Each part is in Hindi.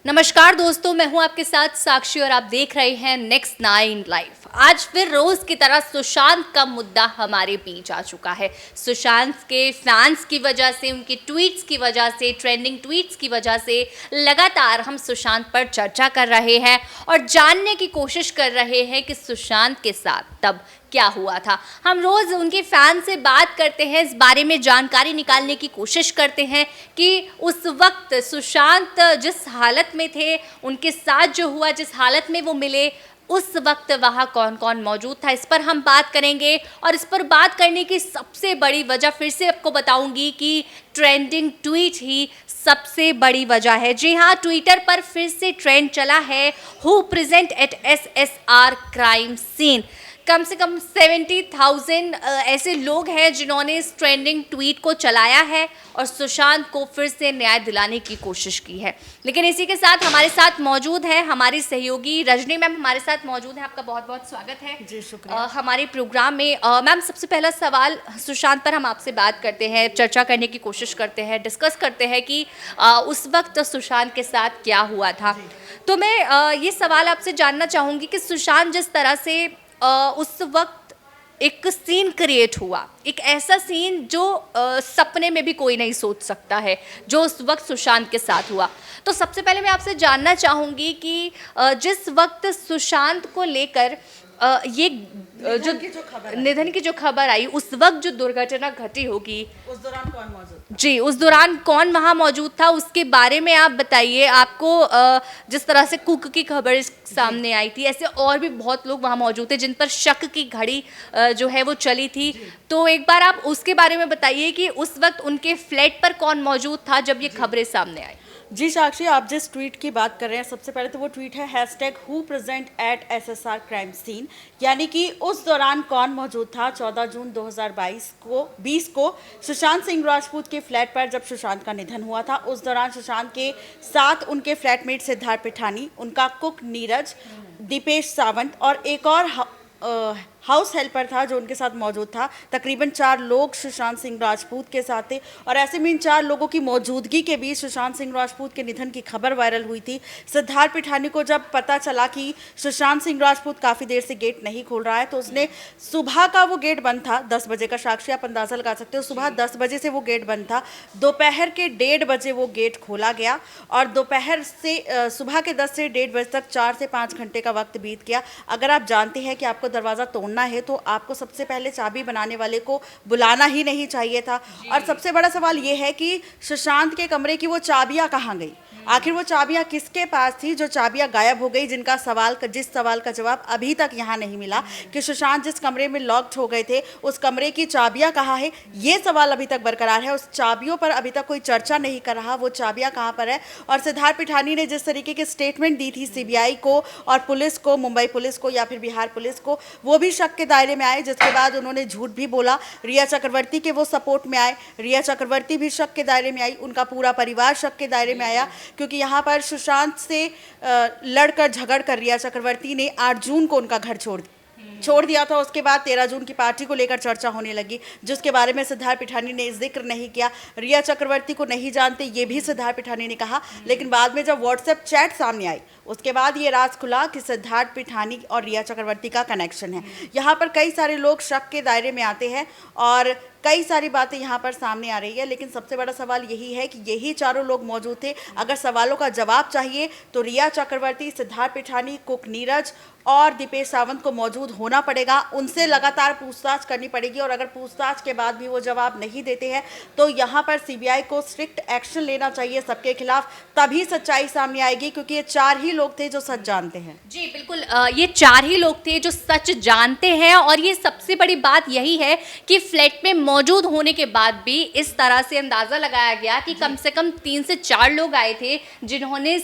नमस्कार दोस्तों, मैं हूं आपके साथ साक्षी और आप देख रहे हैं नेक्स्ट 9 लाइव। आज फिर रोज की तरह सुशांत का मुद्दा हमारे बीच आ चुका है। सुशांत के फैंस की वजह से, उनके ट्वीट्स की वजह से, ट्रेंडिंग ट्वीट्स की वजह से लगातार हम सुशांत पर चर्चा कर रहे हैं और जानने की कोशिश कर रहे हैं कि सुशांत के साथ तब क्या हुआ था। हम रोज उनके फैन से बात करते हैं, इस बारे में जानकारी निकालने की कोशिश करते हैं कि उस वक्त सुशांत जिस हालत में थे, उनके साथ जो हुआ, जिस हालत में वो मिले, उस वक्त वहाँ कौन कौन मौजूद था, इस पर हम बात करेंगे। और इस पर बात करने की सबसे बड़ी वजह फिर से आपको बताऊंगी कि ट्रेंडिंग ट्वीट ही सबसे बड़ी वजह है। जी हाँ, ट्विटर पर फिर से ट्रेंड चला है, who present at SSR crime scene. कम से कम 70,000 ऐसे लोग हैं जिन्होंने इस ट्रेंडिंग ट्वीट को चलाया है और सुशांत को फिर से न्याय दिलाने की कोशिश की है। लेकिन इसी के साथ हमारे साथ मौजूद है हमारी सहयोगी रजनी मैम, हमारे साथ मौजूद है। आपका बहुत बहुत स्वागत है जी, शुक्रिया। हमारे प्रोग्राम में। मैम, सबसे पहला सवाल सुशांत पर हम आपसे बात करते हैं, चर्चा करने की कोशिश करते हैं, डिस्कस करते हैं कि उस वक्त सुशांत के साथ क्या हुआ था। तो मैं ये सवाल आपसे जानना चाहूँगी कि सुशांत जिस तरह से उस वक्त एक सीन क्रिएट हुआ, एक ऐसा सीन जो सपने में भी कोई नहीं सोच सकता है, जो उस वक्त सुशांत के साथ हुआ। तो सबसे पहले मैं आपसे जानना चाहूँगी कि जिस वक्त सुशांत को लेकर ये जो निधन की जो खबर आई, उस वक्त जो दुर्घटना घटी होगी, उस दौरान कौन मौजूद था? जी, उस दौरान कौन वहाँ मौजूद था, उसके बारे में आप बताइए। आपको जिस तरह से कुक की खबर सामने आई थी, ऐसे और भी बहुत लोग वहाँ मौजूद थे जिन पर शक की घड़ी जो है वो चली थी। तो एक बार आप उसके बारे में बताइए कि उस वक्त उनके फ्लैट पर कौन मौजूद था जब ये खबरें सामने आई। जी साक्षी, आप जिस ट्वीट की बात कर रहे हैं, सबसे पहले तो वो ट्वीट है #who present at SSR crime scene, यानी कि उस दौरान कौन मौजूद था। 14 जून 2020 को सुशांत सिंह राजपूत के फ्लैट पर जब सुशांत का निधन हुआ था, उस दौरान सुशांत के साथ उनके फ्लैटमेट सिद्धार्थ पिठानी, उनका कुक नीरज, दीपेश सावंत और एक और हाउस हेल्पर था जो उनके साथ मौजूद था। तकरीबन 4 लोग सुशांत सिंह राजपूत के साथ थे और ऐसे में इन 4 लोगों की मौजूदगी के बीच सुशांत सिंह राजपूत के निधन की खबर वायरल हुई थी। सिद्धार्थ पिठानी को जब पता चला कि सुशांत सिंह राजपूत काफ़ी देर से गेट नहीं खोल रहा है, तो उसने सुबह का वो गेट बंद था 10 बजे का, साक्षी आप अंदाज़ा लगा सकते हो, सुबह 10 बजे से वो गेट बंद था। दोपहर के 1:30 बजे वो गेट खोला गया और दोपहर से सुबह के 10 से 1:30 बजे तक 4 से 5 घंटे का वक्त बीत गया। अगर आप जानते हैं कि आपको दरवाज़ा तोड़ना है तो आपको सबसे पहले चाबी बनाने वाले को बुलाना ही नहीं चाहिए था। और सबसे बड़ा सवाल ये है कि सुशांत के कमरे की वो चाबियां कहाँ गई, आखिर वो चाबियां किसके पास थी जो चाबियां गायब हो गई, जिस सवाल का जवाब अभी तक यहाँ नहीं मिला कि सुशांत जिस कमरे में लॉक्ड हो गए थे उस कमरे की चाबियां कहाँ है, ये सवाल अभी तक बरकरार है। उस चाबियों पर अभी तक कोई चर्चा नहीं कर रहा, वो चाबियां कहाँ पर है। और सिद्धार्थ पिठानी ने जिस तरीके की स्टेटमेंट दी थी सीबीआई को और पुलिस को, मुंबई पुलिस को या फिर बिहार पुलिस को, वो भी शक के दायरे में आए, जिसके बाद उन्होंने झूठ भी बोला। रिया चक्रवर्ती के वो सपोर्ट में आए, रिया चक्रवर्ती भी शक के दायरे में आई, उनका पूरा परिवार शक के दायरे में आया, क्योंकि यहाँ पर सुशांत से लड़कर झगड़कर रिया चक्रवर्ती ने 8 जून को उनका घर छोड़ दिया था। उसके बाद 13 जून की पार्टी को लेकर चर्चा होने लगी, जिसके बारे में सिद्धार्थ पिठानी ने जिक्र नहीं किया। रिया चक्रवर्ती को नहीं जानते, ये भी सिद्धार्थ पिठानी ने कहा। लेकिन बाद में जब व्हाट्सएप चैट सामने आई, उसके बाद ये राज खुला कि सिद्धार्थ पिठानी और रिया चक्रवर्ती का कनेक्शन है। यहाँ पर कई सारे लोग शक के दायरे में आते हैं और कई सारी बातें यहाँ पर सामने आ रही है, लेकिन सबसे बड़ा सवाल यही है कि यही चारों लोग मौजूद थे। अगर सवालों का जवाब चाहिए तो रिया चक्रवर्ती, सिद्धार्थ पिठानी, कुक नीरज और दीपेश सावंत को मौजूद होना पड़ेगा, उनसे लगातार पूछताछ करनी पड़ेगी। और अगर पूछताछ के बाद भी वो जवाब नहीं देते हैं तो यहाँ पर सीबीआई को स्ट्रिक्ट एक्शन लेना चाहिए सबके खिलाफ, तभी सच्चाई सामने आएगी, क्योंकि ये 4 ही लोग थे जो सच जानते हैं। जी बिल्कुल, ये 4 ही लोग थे जो सच जानते हैं। और ये सबसे बड़ी बात यही है कि फ्लैट में मौजूद होने के बाद भी इस तरह से अंदाज़ा लगाया गया कि कम से कम 3 से 4 लोग आए थे जिन्होंने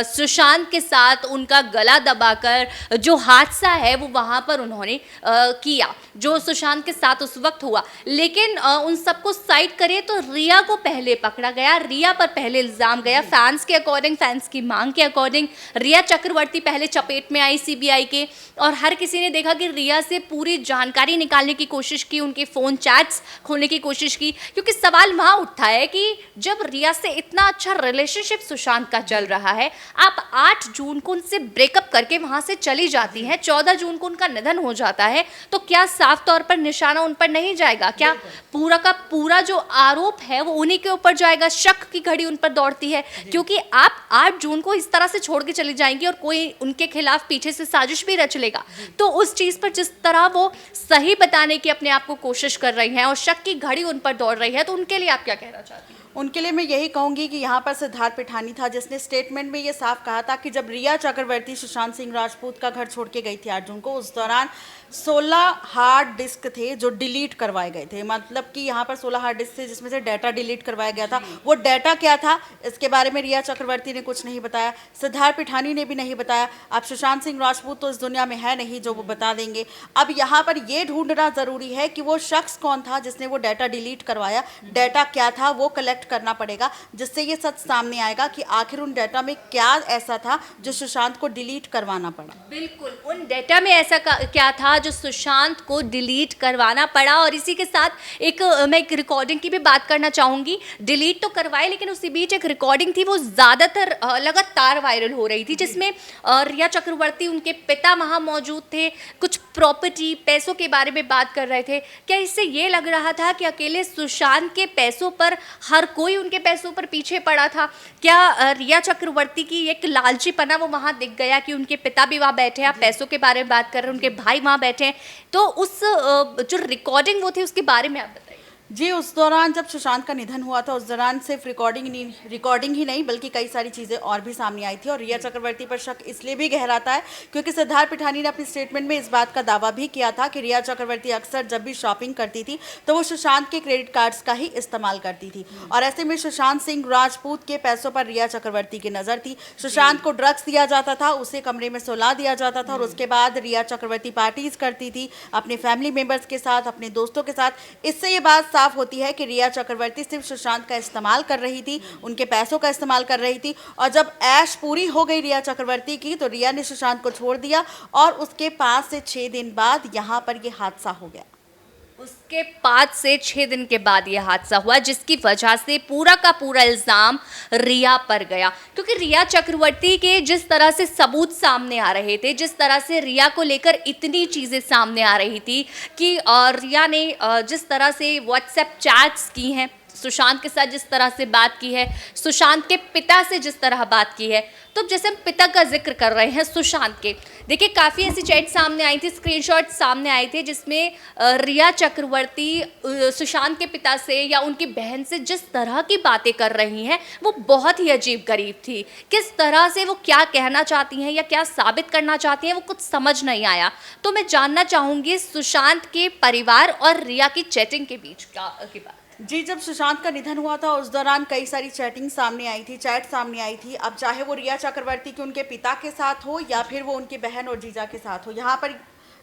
सुशांत के साथ उनका गला दबाकर जो हादसा है वो वहाँ पर उन्होंने किया, जो सुशांत के साथ उस वक्त हुआ। लेकिन उन सबको साइड करें तो रिया को पहले पकड़ा गया, रिया पर पहले इल्ज़ाम गया। फैंस के अकॉर्डिंग, फैंस की मांग के अकॉर्डिंग रिया चक्रवर्ती पहले चपेट में आई सीबीआई के, और हर किसी ने देखा कि रिया से पूरी जानकारी निकालने की कोशिश की, उनके फ़ोन चैट्स खोलने की कोशिश की, क्योंकि सवाल वहाँ उठता है कि जब रिया से इतना अच्छा रिलेशनशिप सुशांत का चल रहा है, आप 8 जून को उनसे ब्रेकअप करके वहाँ से चली जाती हैं, 14 जून को उनका निधन हो जाता है, तो क्या साफ तौर पर निशाना उन पर नहीं जाएगा? क्या पूरा का पूरा जो आरोप है वो उन्हीं के ऊपर जाएगा? शक की घड़ी उन पर दौड़ती है, क्योंकि आप 8 जून को इस तरह से छोड़ के चली जाएंगी और कोई उनके खिलाफ पीछे से साजिश भी रच लेगा। तो उस चीज पर जिस तरह वो सही बताने की अपने आप को कोशिश कर रही हैं और शक की घड़ी उन पर दौड़ रही है, तो उनके लिए आप क्या कहना चाहती हैं? उनके लिए मैं यही कहूंगी कि यहाँ पर सिद्धार्थ पिठानी था जिसने स्टेटमेंट में ये साफ कहा था कि जब रिया चक्रवर्ती सुशांत सिंह राजपूत का घर छोड़ के गई थी 8 जून को, उस दौरान 16 हार्ड डिस्क थे जो डिलीट करवाए गए थे। मतलब कि यहाँ पर 16 हार्ड डिस्क थे जिसमें से डाटा डिलीट करवाया गया था। वो डाटा क्या था, इसके बारे में रिया चक्रवर्ती ने कुछ नहीं बताया, सिद्धार्थ पिठानी ने भी नहीं बताया। अब सुशांत सिंह राजपूत तो इस दुनिया में है नहीं जो वो बता देंगे। अब यहाँ पर ये ढूंढना ज़रूरी है कि वो शख्स कौन था जिसने वो डाटा डिलीट करवाया, डाटा क्या था, वो कलेक्ट करना पड़ेगा, जिससे ये सच सामने आएगा कि आखिर उन डाटा में क्या ऐसा था जो सुशांत को डिलीट करवाना पड़ा। बिल्कुल, उन डाटा में ऐसा क्या था जो सुशांत को डिलीट करवाना पड़ा। और इसी के साथ मैं एक रिकॉर्डिंग की भी बात करना चाहूंगी। डिलीट तो करवाई, लेकिन उसी बीच एक रिकॉर्डिंग थी, वो ज़्यादातर लगातार वायरल हो रही थी, जिसमें रिया चक्रवर्ती, उनके पिता वहाँ मौजूद थे, कुछ प्रॉपर्टी, पैसों के बारे में बात कर रहे थे। क्या इससे ये लग रहा था कि अकेले सुशांत के पैसों पर हर कोई उनके पैसों पर पीछे पड़ा था? क्या रिया चक्रवर्ती की एक लालचीपना वो वहाँ दिख गया कि उनके पिता भी वहाँ बैठे हैं, आप पैसों के बारे में बात कर रहे हैं, उनके भाई वहाँ बैठे हैं, तो उस जो रिकॉर्डिंग वो थी उसके बारे में आप बताइए। जी, उस दौरान जब सुशांत का निधन हुआ था, उस दौरान सिर्फ रिकॉर्डिंग ही नहीं बल्कि कई सारी चीज़ें और भी सामने आई थी। और रिया चक्रवर्ती पर शक इसलिए भी गहराता है क्योंकि सिद्धार्थ पिठानी ने अपने स्टेटमेंट में इस बात का दावा भी किया था कि रिया चक्रवर्ती अक्सर जब भी शॉपिंग करती थी तो वो सुशांत के क्रेडिट कार्ड्स का ही इस्तेमाल करती थी। और ऐसे में सुशांत सिंह राजपूत के पैसों पर रिया चक्रवर्ती की नज़र थी। सुशांत को ड्रग्स दिया जाता था, उसे कमरे में सुला दिया जाता था और उसके बाद रिया चक्रवर्ती पार्टीज करती थी अपने फैमिली मेम्बर्स के साथ, अपने दोस्तों के साथ। इससे ये बात साफ होती है कि रिया चक्रवर्ती सिर्फ सुशांत का इस्तेमाल कर रही थी, उनके पैसों का इस्तेमाल कर रही थी। और जब ऐश पूरी हो गई रिया चक्रवर्ती की तो रिया ने सुशांत को छोड़ दिया और उसके 5 से 6 दिन बाद यहाँ पर ये हादसा हो गया। उसके 5 से 6 दिन के बाद यह हादसा हुआ, जिसकी वजह से पूरा का पूरा इल्ज़ाम रिया पर गया, क्योंकि रिया चक्रवर्ती के जिस तरह से सबूत सामने आ रहे थे, जिस तरह से रिया को लेकर इतनी चीज़ें सामने आ रही थी कि रिया ने जिस तरह से व्हाट्सएप चैट्स की हैं, सुशांत के साथ जिस तरह से बात की है, सुशांत के पिता से जिस तरह बात की है, तो जैसे हम पिता का जिक्र कर रहे हैं सुशांत के, देखिए काफ़ी ऐसी चैट सामने आई थी, स्क्रीनशॉट सामने आए थे, जिसमें रिया चक्रवर्ती सुशांत के पिता से या उनकी बहन से जिस तरह की बातें कर रही हैं वो बहुत ही अजीब गरीब थी। किस तरह से वो क्या कहना चाहती हैं या क्या साबित करना चाहती हैं वो कुछ समझ नहीं आया। तो मैं जानना चाहूँगी सुशांत के परिवार और रिया की चैटिंग के बीच की बात। जी, जब सुशांत का निधन हुआ था उस दौरान कई सारी चैटिंग सामने आई थी, चैट सामने आई थी। अब चाहे वो रिया चक्रवर्ती के उनके पिता के साथ हो या फिर वो उनकी बहन और जीजा के साथ हो, यहाँ पर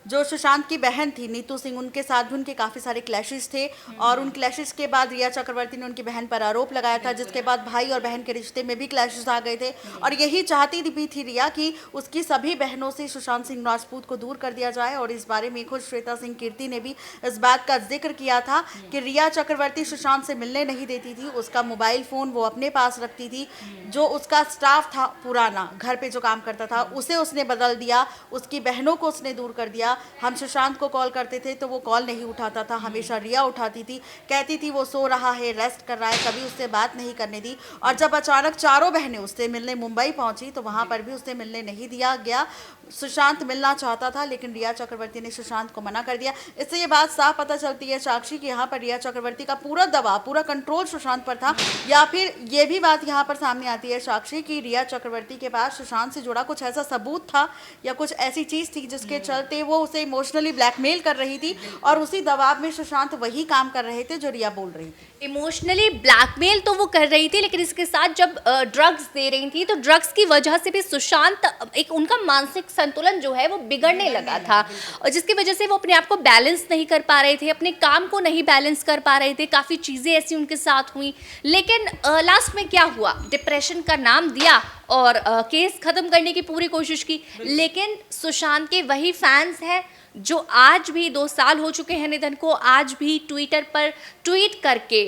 जो सुशांत की बहन थी नीतू सिंह, उनके साथ भी उनके काफ़ी सारे क्लैशेस थे। और उन क्लैशेस के बाद रिया चक्रवर्ती ने उनकी बहन पर आरोप लगाया था, जिसके बाद भाई और बहन के रिश्ते में भी क्लैशेस आ गए थे। और यही चाहती भी थी रिया कि उसकी सभी बहनों से सुशांत सिंह राजपूत को दूर कर दिया जाए। और इस बारे में खुद श्वेता सिंह कीर्ति ने भी इस बात का जिक्र किया था कि रिया चक्रवर्ती सुशांत से मिलने नहीं देती थी, उसका मोबाइल फ़ोन वो अपने पास रखती थी। जो उसका स्टाफ था पुराना घर पे जो काम करता था उसे उसने बदल दिया, उसकी बहनों को उसने दूर कर दिया। हम सुशांत को कॉल करते थे तो वो कॉल नहीं उठाता था, हमेशा रिया उठाती थी, कहती थी वो सो रहा है, रेस्ट कर रहा है, कभी उससे बात नहीं करने दी। और जब अचानक चारों बहनें उससे मिलने मुंबई पहुंची तो वहां पर भी उससे मिलने नहीं दिया गया। सुशांत मिलना चाहता था लेकिन रिया चक्रवर्ती ने सुशांत को मना कर दिया। इससे ये बात साफ पता चलती है साक्षी कि यहाँ पर रिया चक्रवर्ती का पूरा दबाव, पूरा कंट्रोल सुशांत पर था। या फिर ये भी बात यहाँ पर सामने आती है साक्षी कि रिया चक्रवर्ती के पास सुशांत से जुड़ा कुछ ऐसा सबूत था या कुछ ऐसी चीज़ थी जिसके चलते वो उसे इमोशनली ब्लैकमेल कर रही थी और उसी दबाव में सुशांत वही काम कर रहे थे जो रिया बोल रही थी। इमोशनली ब्लैकमेल तो वो कर रही थी, लेकिन इसके साथ जब ड्रग्स दे रही थी तो ड्रग्स की वजह से भी सुशांत एक उनका मानसिक संतुलन जो है वो बिगड़ने लगा था, और जिसकी वजह से वो अपने आप को बैलेंस नहीं कर पा रहे थे, अपने काम को नहीं बैलेंस कर पा रहे थे। काफ़ी चीज़ें ऐसी उनके साथ हुई, लेकिन लास्ट में क्या हुआ, डिप्रेशन का नाम दिया और केस ख़त्म करने की पूरी कोशिश की। लेकिन सुशांत के वही फैंस हैं जो आज भी 2 साल हो चुके हैं निधन को, आज भी ट्विटर पर ट्वीट करके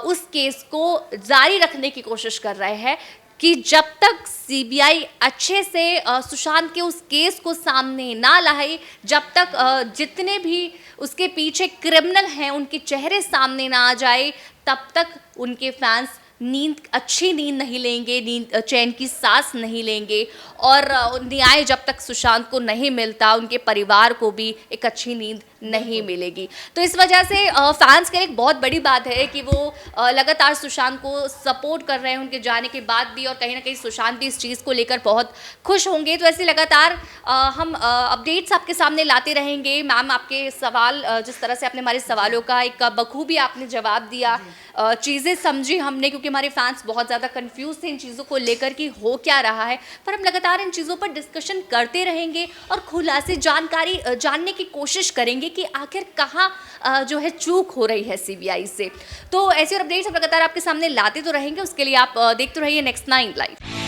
उस केस को जारी रखने की कोशिश कर रहे हैं कि जब तक सीबीआई अच्छे से सुशांत के उस केस को सामने ना लाए, जब तक जितने भी उसके पीछे क्रिमिनल हैं उनके चेहरे सामने ना आ जाए, तब तक उनके फैंस अच्छी नींद नहीं लेंगे, चैन की सांस नहीं लेंगे। और न्याय जब तक सुशांत को नहीं मिलता, उनके परिवार को भी एक अच्छी नींद नहीं मिलेगी। तो इस वजह से फैंस के लिए एक बहुत बड़ी बात है कि वो लगातार सुशांत को सपोर्ट कर रहे हैं उनके जाने के बाद भी, और कहीं ना कहीं सुशांत भी इस चीज़ को लेकर बहुत खुश होंगे। तो ऐसे लगातार हम अपडेट्स आपके सामने लाते रहेंगे। मैम, आपके सवाल जिस तरह से आपने हमारे सवालों का एक बखूबी आपने जवाब दिया, चीज़ें समझी हमने, क्योंकि हमारे फैंस बहुत ज़्यादा कंफ्यूज थे इन चीज़ों को लेकर कि हो क्या रहा है। पर हम लगातार इन चीज़ों पर डिस्कशन करते रहेंगे और खुलासे जानकारी जानने की कोशिश करेंगे कि आखिर कहाँ जो है चूक हो रही है सीबीआई से। तो ऐसे और अपडेट्स हम लगातार आपके सामने लाते तो रहेंगे। उसके लिए आप देखते रहिए नेक्स्ट 9 लाइव।